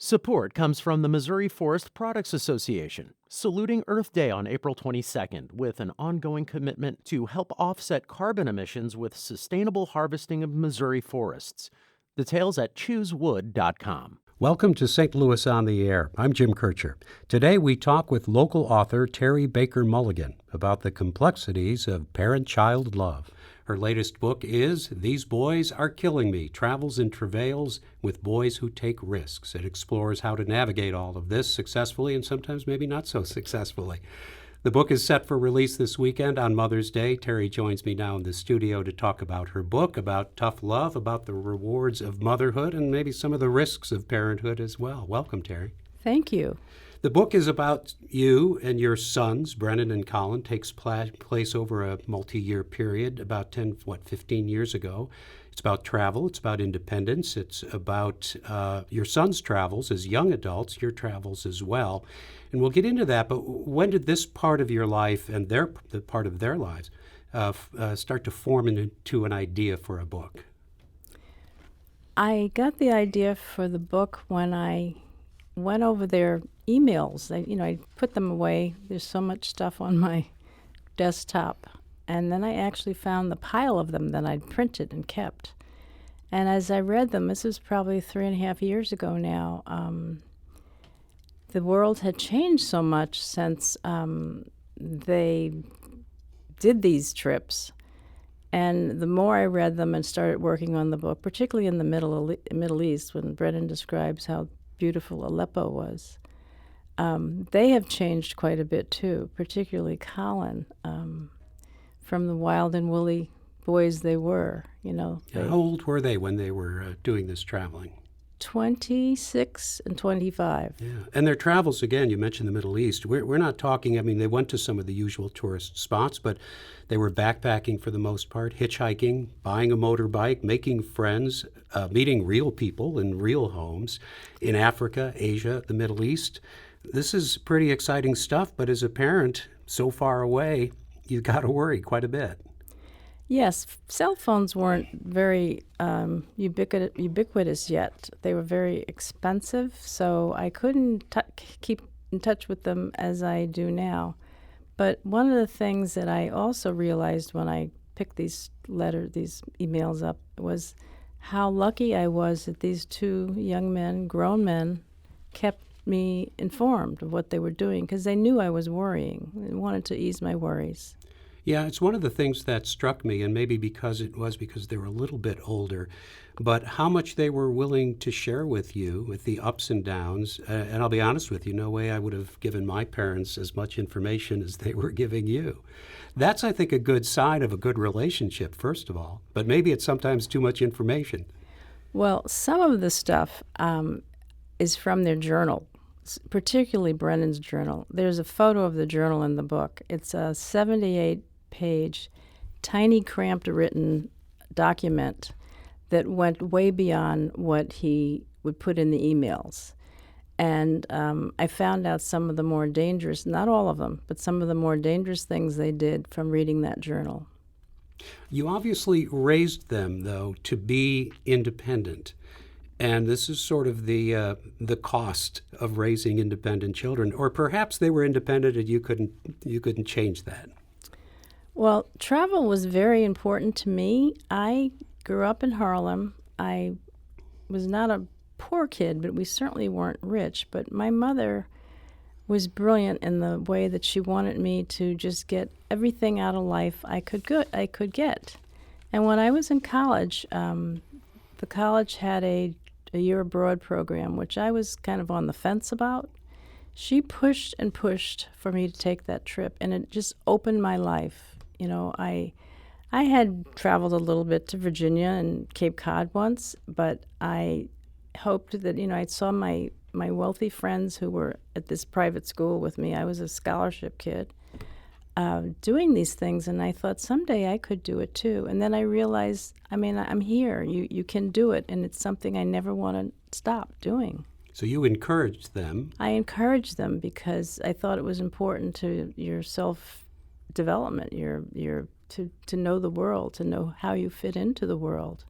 Support comes from the Missouri Forest Products Association, saluting Earth Day on April 22nd with an ongoing commitment to help offset carbon emissions with sustainable harvesting of Missouri forests. Details at choosewood.com. Welcome to St. Louis on the Air. I'm Jim Kirchherr. Today we talk with local author Terry Baker Mulligan about the complexities of parent-child love. Her latest book is These Boys Are Killing Me, Travels and Travails with Boys Who Take Risks. It explores how to navigate all of this successfully and sometimes maybe not so successfully. The book is set for release this weekend on Mother's Day. Terry joins me now in the studio to talk about her book, about tough love, about the rewards of motherhood, and maybe some of the risks of parenthood as well. Welcome, Terry. Thank you. The book is about you and your sons, Brennan and Colin, takes place over a multi-year period, about 15 years ago. It's about travel, it's about independence, it's about your sons' travels as young adults, your travels as well. And we'll get into that, but when did this part of your life and the part of their lives start to form into an idea for a book? I got the idea for the book when I went over their emails. I put them away. There's so much stuff on my desktop. And then I actually found the pile of them that I'd printed and kept. And as I read them, this is probably 3.5 years ago now, the world had changed so much since they did these trips. And the more I read them and started working on the book, particularly in the Middle East, when Brennan describes how beautiful Aleppo was, they have changed quite a bit too, particularly Colin, from the wild and woolly boys they were. How old were they when they were doing this traveling? 26 and 25. Yeah, and their travels, again, you mentioned the Middle East. We're not talking, they went to some of the usual tourist spots, but they were backpacking for the most part, hitchhiking, buying a motorbike, making friends, meeting real people in real homes in Africa, Asia, the Middle East. This is pretty exciting stuff, but as a parent so far away, you've got to worry quite a bit. Yes, cell phones weren't very ubiquitous yet. They were very expensive, so I couldn't keep in touch with them as I do now. But one of the things that I also realized when I picked these emails up, was how lucky I was that these two young men, grown men, kept me informed of what they were doing because they knew I was worrying and wanted to ease my worries. Yeah, it's one of the things that struck me, and maybe because they were a little bit older, but how much they were willing to share with you with the ups and downs. And I'll be honest with you, no way I would have given my parents as much information as they were giving you. That's, I think, a good sign of a good relationship, first of all, but maybe it's sometimes too much information. Well, some of the stuff is from their journal, particularly Brennan's journal. There's a photo of the journal in the book. It's a 78-page, tiny, cramped written document that went way beyond what he would put in the emails. And I found out some of the more dangerous, not all of them, but some of the more dangerous things they did from reading that journal. You obviously raised them, though, to be independent. And this is sort of the cost of raising independent children. Or perhaps they were independent and you couldn't change that. Well, travel was very important to me. I grew up in Harlem. I was not a poor kid, but we certainly weren't rich. But my mother was brilliant in the way that she wanted me to just get everything out of life I could get. And when I was in college, the college had a year abroad program, which I was kind of on the fence about. She pushed and pushed for me to take that trip, and it just opened my life. I had traveled a little bit to Virginia and Cape Cod once, but I hoped that, I saw my wealthy friends who were at this private school with me. I was a scholarship kid doing these things, and I thought someday I could do it too. And then I realized, I'm here. You can do it, and it's something I never want to stop doing. So you encouraged them. I encouraged them because I thought it was important to your self-development, to know the world, to know how you fit into the world.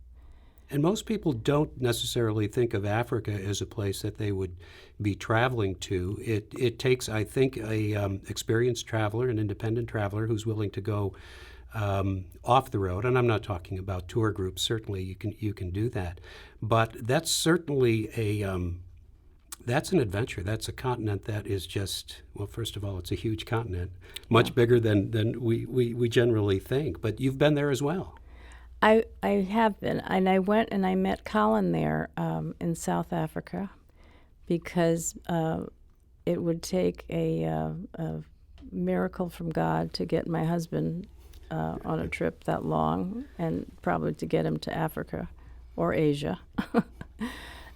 And most people don't necessarily think of Africa as a place that they would be traveling to. It takes, I think, a experienced traveler, an independent traveler who's willing to go off the road. And I'm not talking about tour groups. Certainly, you can do that, but that's certainly that's an adventure. That's a continent that is just, well, first of all, it's a huge continent, much bigger than we generally think. But you've been there as well. I have been, and I went and I met Colin there in South Africa because it would take a miracle from God to get my husband on a trip that long, and probably to get him to Africa or Asia.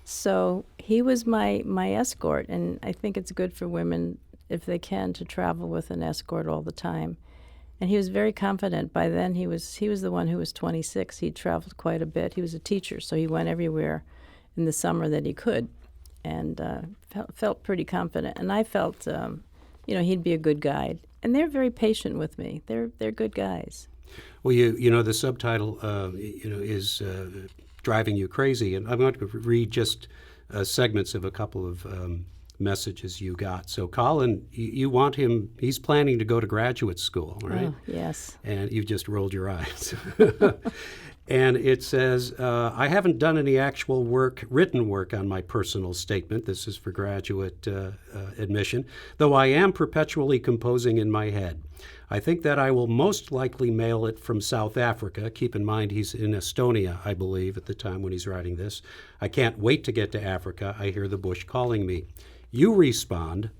So he was my escort, and I think it's good for women, if they can, to travel with an escort all the time. And he was very confident. By then, he was the one who was 26. He traveled quite a bit. He was a teacher, so he went everywhere in the summer that he could, and felt pretty confident. And I felt, he'd be a good guide. And they're very patient with me. They're good guys. Well, the subtitle, is Driving You Crazy, and I'm going to read just segments of a couple of messages you got. So Colin, you want him, he's planning to go to graduate school, right? Oh, yes. And you've just rolled your eyes. And it says, I haven't done any actual written work on my personal statement. This is for graduate admission, though I am perpetually composing in my head. I think that I will most likely mail it from South Africa. Keep in mind he's in Estonia, I believe, at the time when he's writing this. I can't wait to get to Africa. I hear the bush calling me. You respond,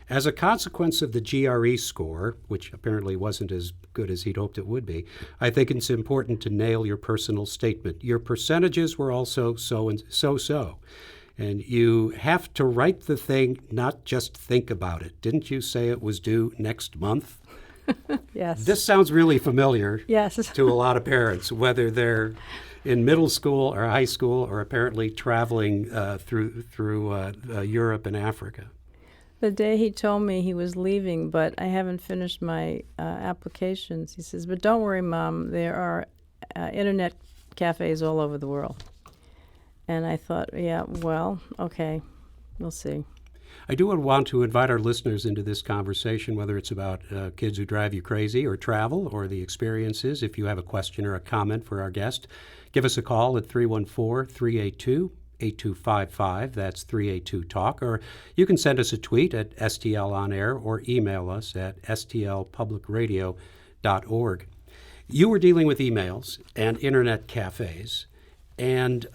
as a consequence of the GRE score, which apparently wasn't as good as he'd hoped it would be, I think it's important to nail your personal statement. Your percentages were also so and so. And you have to write the thing, not just think about it. Didn't you say it was due next month? Yes. This sounds really familiar Yes. to a lot of parents, whether they're in middle school or high school or apparently traveling through Europe and Africa. The day he told me he was leaving, but I haven't finished my applications, he says, but don't worry, Mom, there are internet cafes all over the world. And I thought, yeah, well, okay, we'll see. I do want to invite our listeners into this conversation, whether it's about kids who drive you crazy or travel or the experiences. If you have a question or a comment for our guest, give us a call at 314-382-8255. That's 382-TALK. Or you can send us a tweet at STL On Air or email us at stlpublicradio.org. You were dealing with emails and internet cafes. And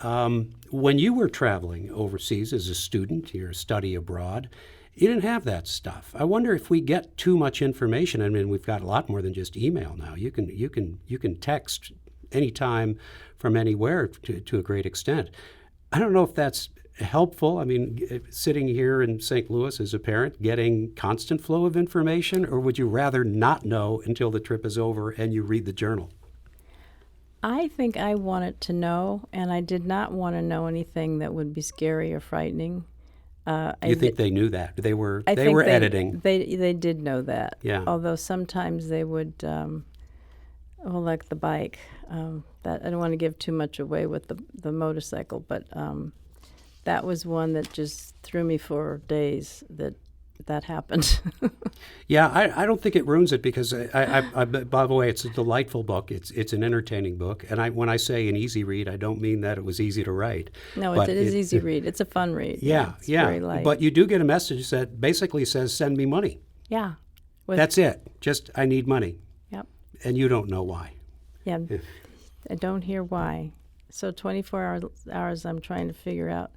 when you were traveling overseas as a student, your study abroad, you didn't have that stuff. I wonder if we get too much information. I mean, we've got a lot more than just email now. You can text anytime from anywhere to a great extent. I don't know if that's helpful. I mean, sitting here in St. Louis as a parent, getting constant flow of information, or would you rather not know until the trip is over and you read the journal? I think I wanted to know, and I did not want to know anything that would be scary or frightening. You think they knew that? They were editing. They did know that. Yeah. Although sometimes they would, like the bike. That I don't want to give too much away with the motorcycle, but that was one that just threw me for days. That happened. Yeah, I don't think it ruins it because, I by the way, it's a delightful book. It's an entertaining book. And when I say an easy read, I don't mean that it was easy to write. No, it is easy read. It's a fun read. Yeah, it's very light. But you do get a message that basically says, send me money. Yeah. That's it. Just, I need money. Yep. And you don't know why. Yeah, I don't hear why. So 24 hours I'm trying to figure out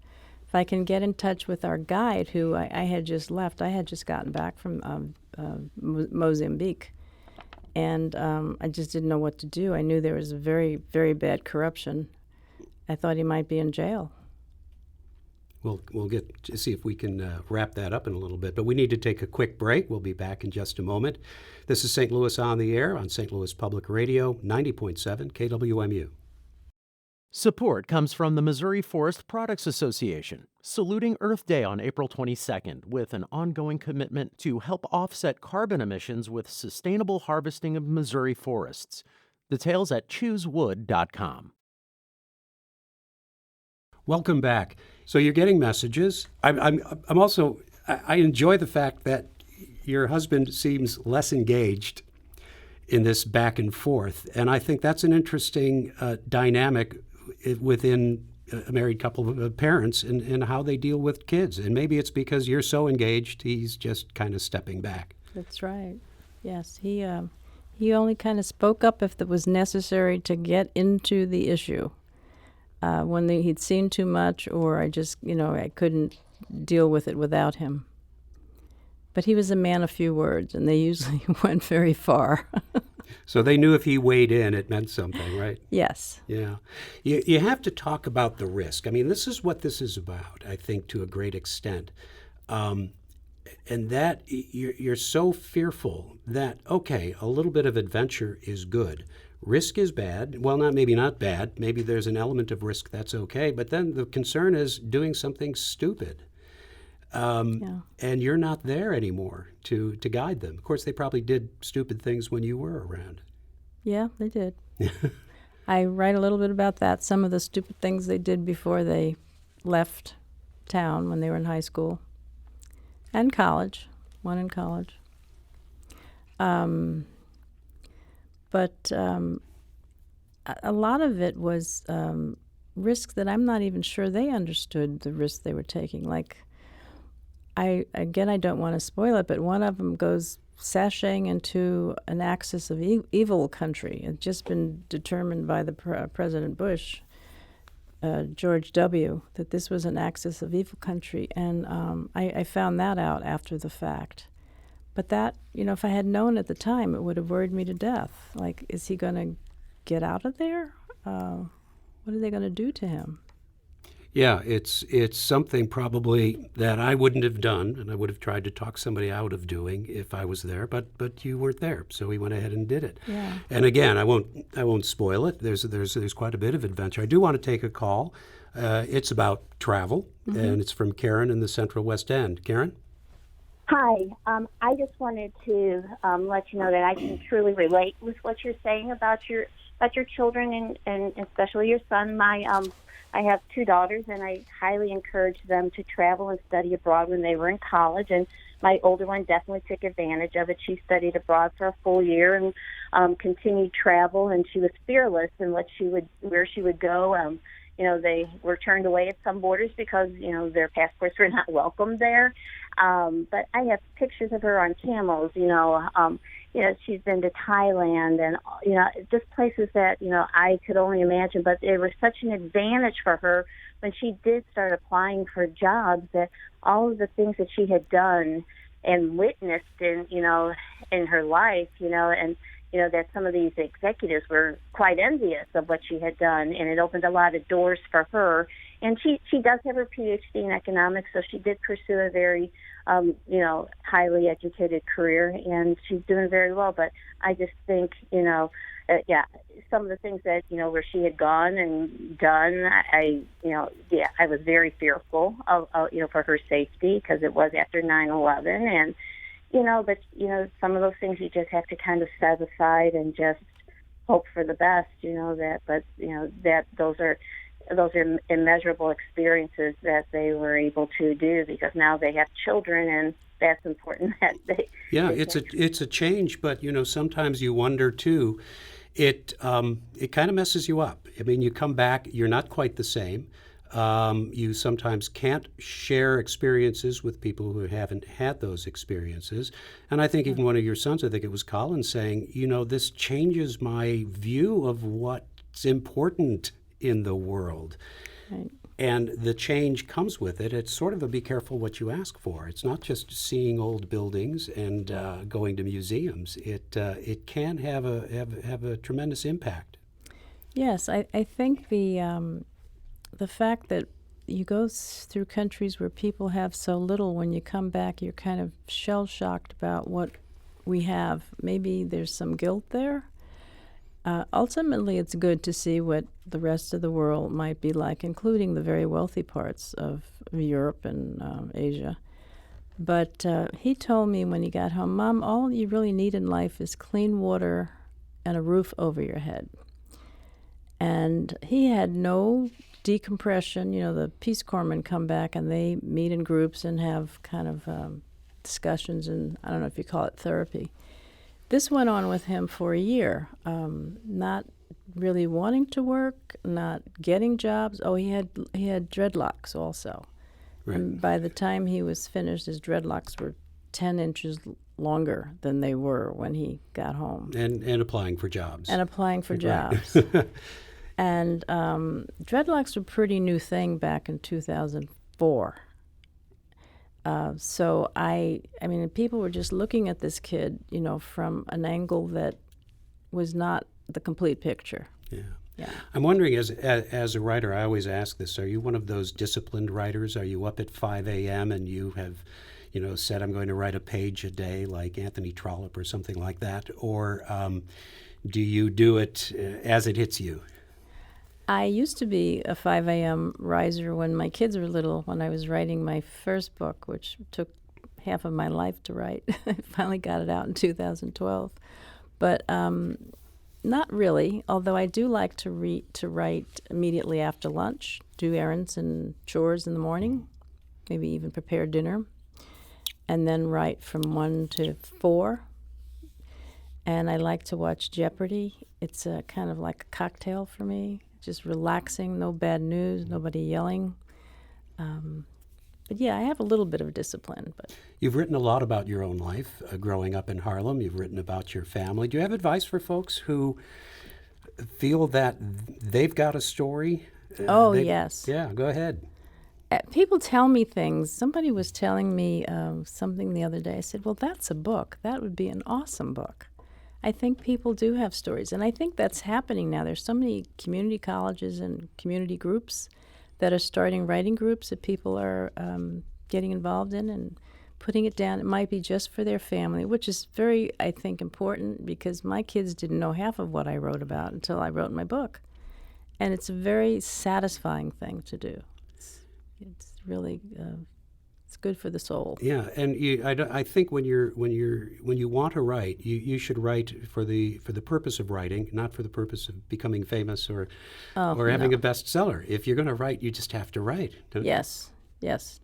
if I can get in touch with our guide, who I had just left. I had just gotten back from Mozambique, and I just didn't know what to do. I knew there was a very, very bad corruption. I thought he might be in jail. We'll get to see if we can wrap that up in a little bit, but we need to take a quick break. We'll be back in just a moment. This is St. Louis on the Air on St. Louis Public Radio, 90.7 KWMU. Support comes from the Missouri Forest Products Association, saluting Earth Day on April 22nd with an ongoing commitment to help offset carbon emissions with sustainable harvesting of Missouri forests. Details at choosewood.com. Welcome back. So you're getting messages. I'm also, I enjoy the fact that your husband seems less engaged in this back and forth. And I think that's an interesting dynamic within a married couple of parents and how they deal with kids. And maybe it's because you're so engaged, he's just kind of stepping back. That's right. Yes, he only kind of spoke up if it was necessary to get into the issue. When he'd seen too much, or I couldn't deal with it without him. But he was a man of few words, and they usually went very far. So they knew if he weighed in, it meant something, right? Yes. Yeah. You have to talk about the risk. I mean, this is what this is about, I think, to a great extent. And that you're so fearful that, okay, a little bit of adventure is good. Risk is bad. Well, maybe not bad. Maybe there's an element of risk that's okay. But then the concern is doing something stupid. And you're not there anymore to guide them. Of course, they probably did stupid things when you were around. Yeah, they did. I write a little bit about that, some of the stupid things they did before they left town when they were in high school and college, one in college. But a lot of it was risks that I'm not even sure they understood the risks they were taking. Like, I don't want to spoil it, but one of them goes sashaying into an axis of evil country. It's just been determined by the President Bush, George W., that this was an axis of evil country. And I found that out after the fact. But that, if I had known at the time, it would have worried me to death. Like, is he going to get out of there? What are they going to do to him? Yeah, it's something probably that I wouldn't have done, and I would have tried to talk somebody out of doing if I was there. But you weren't there, so he went ahead and did it. Yeah. And again, I won't spoil it. There's quite a bit of adventure. I do want to take a call. It's about travel, and it's from Karen in the Central West End. Karen. Hi. I just wanted to let you know that I can truly relate with what you're saying about your children and especially your son. I have two daughters, and I highly encourage them to travel and study abroad when they were in college. And my older one definitely took advantage of it. She studied abroad for a full year and continued travel, and she was fearless in where she would go. They were turned away at some borders because, their passports were not welcome there. But I have pictures of her on camels, she's been to Thailand and, just places that, I could only imagine. But they were such an advantage for her when she did start applying for jobs, that all of the things that she had done and witnessed in her life, that some of these executives were quite envious of what she had done, and it opened a lot of doors for her. And she does have her PhD in economics, so she did pursue a very, highly educated career, and she's doing very well. But I just think, some of the things that, where she had gone and done, I was very fearful of for her safety, because it was after 9/11, and but some of those things you just have to kind of set aside and just hope for the best. That those are immeasurable experiences that they were able to do, because now they have children, and that's important that they. Yeah, it's a change, but sometimes you wonder too. It kind of messes you up. I mean, you come back, you're not quite the same. You sometimes can't share experiences with people who haven't had those experiences. And I think even one of your sons, I think it was Colin, saying, this changes my view of what's important in the world. Right. And the change comes with it. It's sort of a be careful what you ask for. It's not just seeing old buildings and going to museums. It can have a tremendous impact. Yes, I think the fact that you go through countries where people have so little, when you come back, you're kind of shell-shocked about what we have. Maybe there's some guilt there. Ultimately, it's good to see what the rest of the world might be like, including the very wealthy parts of Europe and Asia. But he told me when he got home, Mom, all you really need in life is clean water and a roof over your head. And he had no decompression. The Peace Corpsmen come back and they meet in groups and have kind of discussions, and I don't know if you call it therapy. This went on with him for a year, not really wanting to work, not getting jobs. Oh, he had dreadlocks also. Right. And by the time he was finished, his dreadlocks were 10 inches longer than they were when he got home. And applying for jobs. And applying for Right. jobs. And dreadlocks were a pretty new thing back in 2004. So I mean, people were just looking at this kid, from an angle that was not the complete picture. Yeah. Yeah. I'm wondering, as a writer, I always ask this, are you one of those disciplined writers? Are you up at 5 a.m. and you have, said I'm going to write a page a day like Anthony Trollope or something like that? Or do you do it as it hits you? I used to be a 5 a.m. riser when my kids were little, when I was writing my first book, which took half of my life to write. I finally got it out in 2012. But not really, although I do like to write immediately after lunch, do errands and chores in the morning, maybe even prepare dinner, and then write from 1 to 4. And I like to watch Jeopardy. It's a kind of like a cocktail for me, just relaxing, no bad news, nobody yelling. But yeah, I have a little bit of discipline. But You've written a lot about your own life growing up in Harlem. You've written about your family. Do you have advice for folks who feel that they've got a story? Yes. Yeah, go ahead. People tell me things. Somebody was telling me something the other day. I said, well, that's a book. That would be an awesome book. I think people do have stories, and I think that's happening now. There's so many community colleges and community groups that are starting writing groups that people are getting involved in and putting it down. It might be just for their family, which is very, I think, important, because my kids didn't know half of what I wrote about until I wrote my book. And it's a very satisfying thing to do. It's really it's good for the soul. Yeah, and I think when you want to write, you should write for the purpose of writing, not for the purpose of becoming famous or having a bestseller. If you're going to write, you just have to write. Yes.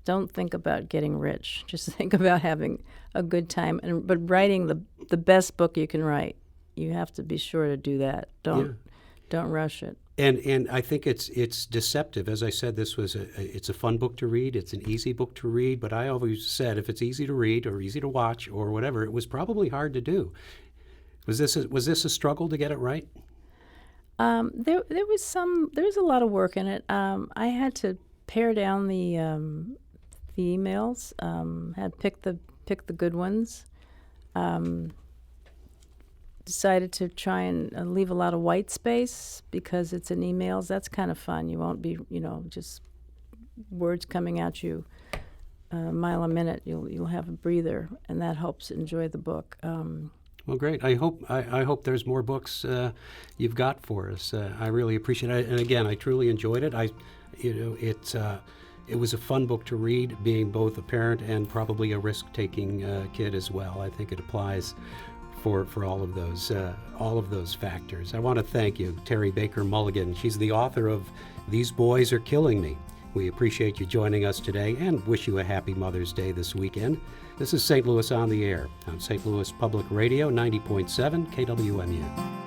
Don't think about getting rich. Just think about having a good time, but writing the best book you can write. You have to be sure to do that. Don't rush it. And I think it's deceptive. As I said, it's a fun book to read. It's an easy book to read. But I always said, if it's easy to read or easy to watch or whatever, it was probably hard to do. Was this a struggle to get it right? There was a lot of work in it. I had to pare down the emails. Had pick the good ones. Decided to try and leave a lot of white space because it's in emails. That's kind of fun. You won't be, just words coming at you a mile a minute. You'll have a breather, and that helps enjoy the book. Well, great. I hope there's more books you've got for us. I really appreciate it. And again, I truly enjoyed it. It was a fun book to read, being both a parent and probably a risk-taking kid as well. I think it applies for all of those factors. I want to thank you, Terry Baker Mulligan. She's the author of These Boys Are Killing Me. We appreciate you joining us today and wish you a happy Mother's Day this weekend. This is St. Louis on the Air on St. Louis Public Radio, 90.7 KWMU.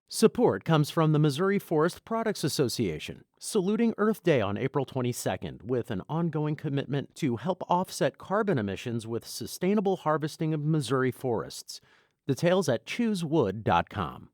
Support comes from the Missouri Forest Products Association, saluting Earth Day on April 22nd with an ongoing commitment to help offset carbon emissions with sustainable harvesting of Missouri forests. Details at choosewood.com.